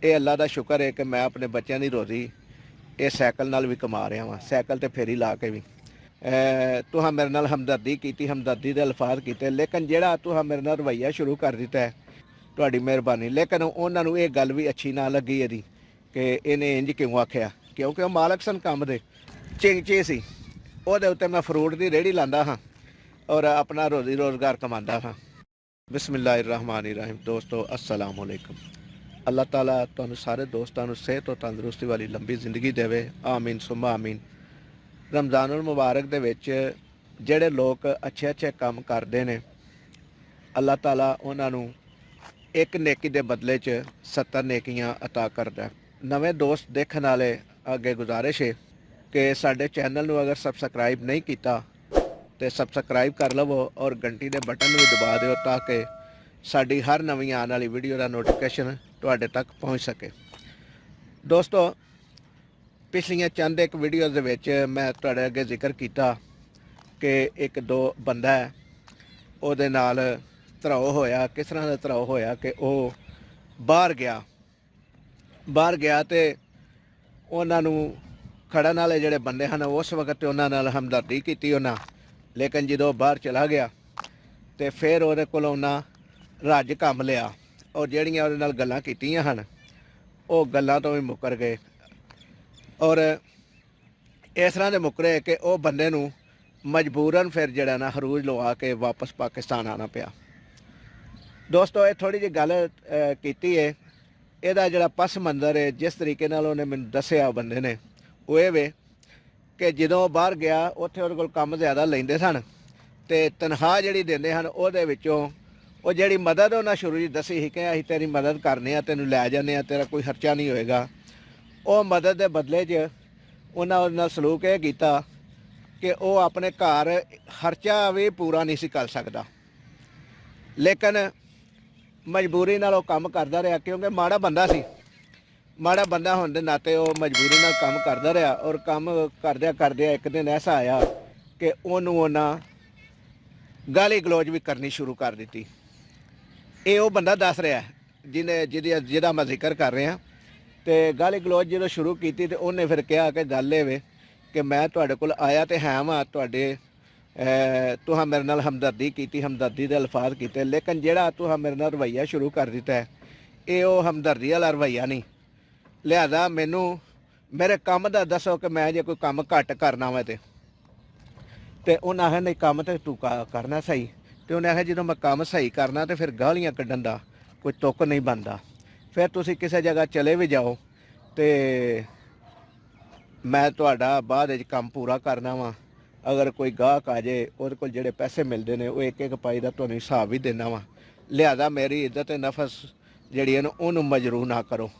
ये अल्लाह का शुक्र है कि मैं अपने बच्चों की रोज़ी ये सैकल नाल भी कमा रहा वहाँ, सैकल तो फेरी ला के भी। तुहां मेरे नाल हमदर्दी की, हमदर्दी के अल्फाज किए, लेकिन जोड़ा तुहां मेरे नाल रवैया शुरू कर दिता है, तुहाडी मेहरबानी। लेकिन उन्होंने ये गल भी अच्छी ना लगी यदी कि इन्हें इंज क्यों आख्या, क्योंकि वह मालक सन काम दे, चिंगचे सी ਉਹਦੇ ਉੱਤੇ मैं फ्रूट की रेहड़ी लांदा हाँ और अपना रोज़ी रोज़गार कमांदा हाँ। बिस्मिल्लाहिर्रहमानिर्रहीम। दोस्तों अस्सलाम वालेकुम। अल्लाह ताला तुहानू सारे दोस्तों को सेहत और तंदुरुस्ती वाली लंबी जिंदगी देवे, आमीन सुम्मा आमीन। रमज़ानुल मुबारक दे विच जेड़े लोग अच्छे अच्छे काम करते हैं, अल्लाह ताला उन्होंने एक नेकी के बदले 70 नेकियां अता करता है। नवे दोस्त देखने वाले अगे गुजारिश है कि साडे चैनल को अगर सबसक्राइब नहीं किया तो सबसक्राइब कर लवो और घंटी के बटन भी दबा दो ताकि साड़ी हर नवी आने वाली वीडियो का नोटिफिकेशन तुहाडे तक पहुँच सके। दोस्तों पिछलियां चंद एक वीडियो दे विच मैं तुहाडे अगे जिक्र किया कि एक दो बंदा है उहदे नाल धराओ होया। किस तरह का धराओ होया कि वह बाहर गया तो उन्होंने खड़न वाले जोड़े बंदे हैं उस वक्त उन्होंने हमदर्दी की उन्हें, लेकिन जो बाहर चला गया तो फिर वो को रज कम लिया और जड़ियाँ वो गल्लां कीतियां हन वो गल्लां तो भी मुकर गए और इस तरह के मुकरे कि वह बंदे नूं मजबूरन फिर जड़ा ना हरूज लवा के वापस पाकिस्तान आना पिया। दोस्तों ये थोड़ी जी गल की है, यदा जड़ा पस मंज़र है जिस तरीके उन्हें मैनूं दस्सिया बंदे ने वो ये वे कि जो बाहर गया उत्थे उहदे कोल काम ज़्यादा लेंदे सन ते तनख्वाह जिहड़ी देंदे हन उहदे विचों वो जिहड़ी मदद उन्हें शुरू जी दसी ही कि असीं तेरी मदद करने आ, तैनूं लै जाने आ, तेरा कोई खर्चा नहीं होएगा। वो मदद के बदले च उन्हें उहदे नाल सलूक ये कीता कि वह अपने घर खर्चा भी पूरा नहीं सी कर सकदा, लेकिन मजबूरी नाल वो काम करदा रहा क्योंकि माड़ा बंदा सी। माड़ा बंदा होने के नाते वो मजबूरी नाल काम करदा रहा और काम करदे करदे एक दिन ऐसा आया कि उन्होंने गाली गलोच भी करनी शुरू कर दी। ये वो बंदा दस रहा है जिहदा मैं जिक्र कर रहा। तो गाली गलोच जो शुरू की तो उन्हें फिर कहा कि गल ये वे कि मैं तुहाडे कोल आया तो है वां, तुहां मेरे नाल हमदर्दी की, हमदर्दी के अल्फाज किए, लेकिन जोड़ा तुहां मेरे नाल रवैया शुरू कर दिता है ये वो हमदर्दी वाला रवैया नहीं। लिहाजा मैनू मेरे काम का दसो कि मैं जो कोई काम घट करना वा तो उन्हें आखिया नहीं काम तो तू करना सही। तो उन्हें आखिया जो मैं काम सही करना तो फिर गालियाँ कढ़न का कोई तुक नहीं बनता, फिर तुसी किसी जगह चले भी जाओ तो मैं तुहाडा बाद काम पूरा करना वा। अगर कोई गाहक आ जाए उहदे कोल जिहड़े पैसे मिलते हैं वो एक एक पाई का तुहानूं हिसाब भी देना वा। लिहाजा मेरी इज्जत नफस जिहड़ी है उहनूं मजरूह ना करो,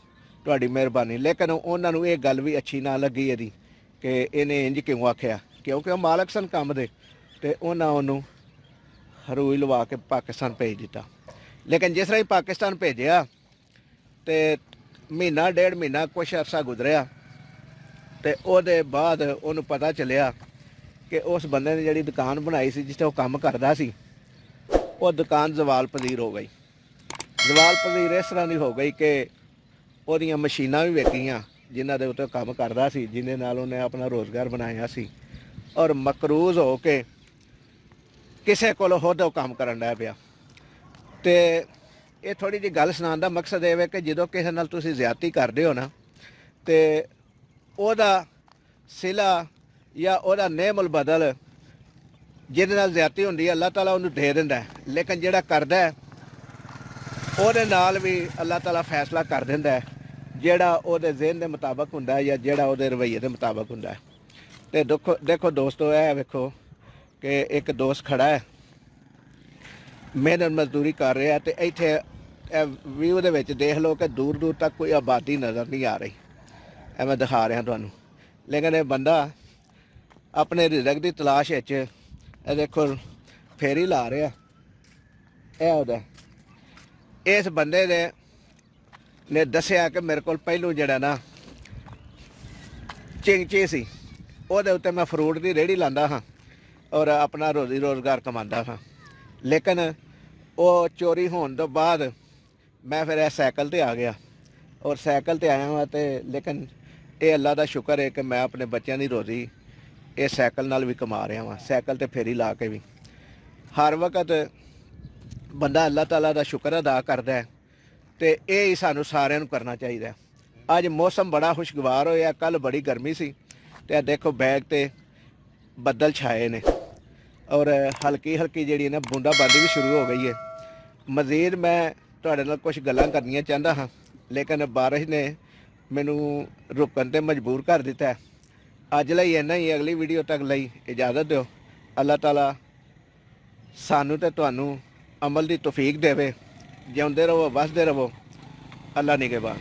तुहाडी मेहरबानी। लेकिन उन्होंने ये गल भी अच्छी ना लगी यदी कि इन्हें इंज क्यों आख्या, क्योंकि वह मालक सन काम दे तो उन्होंने हरूज लवा के पाकिस्तान भेज दिता। लेकिन जिस तरह ही पाकिस्तान भेजा तो महीना डेढ़ महीना कुछ अरसा गुजरिया तो उसदे बाद उन्होंने पता चलिया कि उस बंदे ने जिहड़ी दुकान बनाई सी जिस वो काम करदा सी वो दुकान जवाल पजीर हो गई। जवाल पजीर इस तरह की हो गई कि ਉਹਦੀਆਂ मशीनां भी वेखियां जिन्हां दे उत्ते काम करदा सी, जिन्हें नाल उन्हें अपना रोज़गार बनाया सी और मकरूज हो के किसी कोल खुद काम करन लग पिया। तो ये थोड़ी जी गल सुनाउण दा मकसद ये है कि जो किसी नाल तुसीं ज़्यादती करदे हो ना तो ਉਹਦਾ सिला या ਉਹਦਾ नेमल बदल जिहदे नाल ज़्यादती हुंदी है अल्लाह ताला उन्हूं दे दिंदा है, लेकिन जिहड़ा करदा है ਉਹਦੇ नाल भी अल्लाह ताला फैसला कर दिंदा है ਜਿਹੜਾ ਉਹਦੇ ਜ਼ਹਿਨ ਦੇ ਮੁਤਾਬਕ ਹੁੰਦਾ है या ਜਿਹੜਾ ਉਹਦੇ रवैये के मुताबक ਹੁੰਦਾ है। तो देखो दोस्तों यह वेखो कि एक दोस्त खड़ा है मेहनत मजदूरी कर रहा है तो इत्थे व्यू दे विच देख लो कि दूर दूर तक कोई आबादी नज़र नहीं आ रही, मैं दिखा रहा तुहानूं। लेकिन यह बंदा अपने रिज़क की तलाश देखो फेरी ला रहा है। यह इस बंदे ने दस्सिया कि मेरे को पहलू जड़ा ना चिंगची सी ਉਹਦੇ ਉੱਤੇ मैं फ्रूट की रेहड़ी लांदा हाँ और अपना रोज़ी रोज़गार कमांदा हाँ, लेकिन वो चोरी होने तो बाद मैं फिर सैकल ते आ गया ਔਰ ਸਾਈਕਲ ਤੇ ਆਇਆ ਹਾਂ ਤੇ ਲੇਕਿਨ ਇਹ ਅੱਲਾ ਦਾ ਸ਼ੁਕਰ ਹੈ ਕਿ ਮੈਂ ਆਪਣੇ ਬੱਚਿਆਂ ਦੀ ਰੋਜ਼ੀ ਇਹ ਸਾਈਕਲ ਨਾਲ ਵੀ ਕਮਾ ਰਿਹਾ ਹਾਂ, ਸਾਈਕਲ ਤੇ ਫੇਰੀ ਲਾ ਕੇ ਵੀ। ਹਰ ਵਕਤ ਬੰਦਾ ਅੱਲਾ ਤਾਲਾ ਦਾ ਸ਼ੁਕਰ ਅਦਾ ਕਰਦਾ ਹੈ ਤੇ ਇਹ ਹੀ ਸਾਨੂੰ ਸਾਰਿਆਂ ਨੂੰ ਕਰਨਾ ਚਾਹੀਦਾ। ਅੱਜ ਮੌਸਮ ਬੜਾ ਖੁਸ਼ਗਵਾਰ ਹੋਇਆ, ਕੱਲ ਬੜੀ ਗਰਮੀ ਸੀ ਤੇ ਇਹ ਦੇਖੋ ਬੈਗ ਤੇ ਬੱਦਲ ਛਾਏ ਨੇ ਔਰ ਹਲਕੀ ਹਲਕੀ ਜਿਹੜੀ ਨਾ ਬੂੰਦਾਬਾਂਦੀ ਵੀ ਸ਼ੁਰੂ ਹੋ ਗਈ ਹੈ। ਮਜ਼ੀਦ ਮੈਂ ਤੁਹਾਡੇ ਨਾਲ ਕੁਝ ਗੱਲਾਂ ਕਰਨੀਆਂ ਚਾਹੁੰਦਾ ਹਾਂ ਲੇਕਿਨ ਬਾਰਿਸ਼ ਨੇ ਮੈਨੂੰ ਰੁਕਣ ਤੇ ਮਜਬੂਰ ਕਰ ਦਿੱਤਾ ਹੈ। ਅੱਜ ਲਈ ਇੰਨਾ ਹੀ, ਅਗਲੀ ਵੀਡੀਓ ਤੱਕ ਲਈ ਇਜਾਜ਼ਤ ਦਿਓ। ਅੱਲਾਹ ਤਾਲਾ ਸਾਨੂੰ ਤੇ ਤੁਹਾਨੂੰ ਅਮਲ ਦੀ ਤੌਫੀਕ ਦੇਵੇ। ਜਿਉਂਦੇ ਰਹੋ, ਵਸਦੇ ਰਹੋ। ਅੱਲਾ ਨਿਗਹਿਬਾਨ।